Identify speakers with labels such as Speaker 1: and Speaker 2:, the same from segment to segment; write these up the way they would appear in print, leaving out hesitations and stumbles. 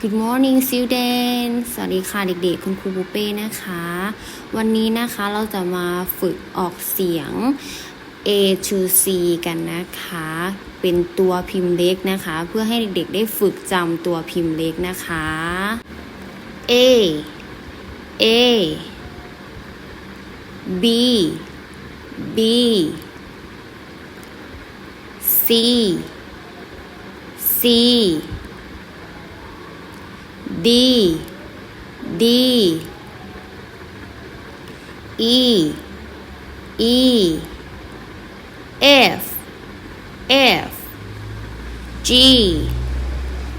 Speaker 1: Good morning students สวัสดีค่ะเด็กๆคุณครูปูเป้นะคะวันนี้นะคะเราจะมาฝึกออกเสียง A to C กันนะคะเป็นตัวพิมพ์เล็กนะคะเพื่อให้เด็กๆได้ฝึกจำตัวพิมพ์เล็กนะคะ A B B C C D D E E F F G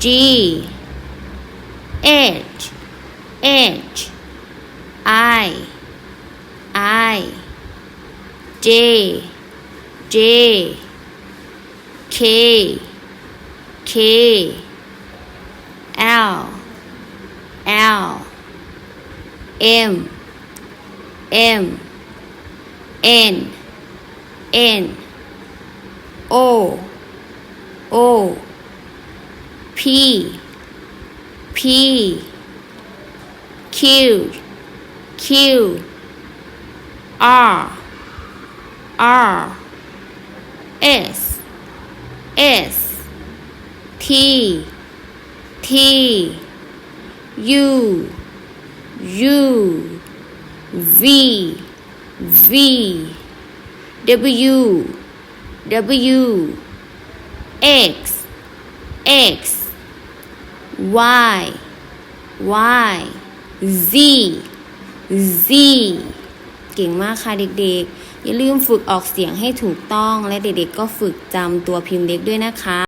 Speaker 1: G H H I I J J K K L L M M N N O O P P Q Q R R S S T T U U V V W W X X Y Y Z Z เก่งมากค่ะเด็กๆอย่าลืมฝึกออกเสียงให้ถูกต้องและเด็กๆก็ฝึกจำตัวพิมพ์เล็กด้วยนะคะ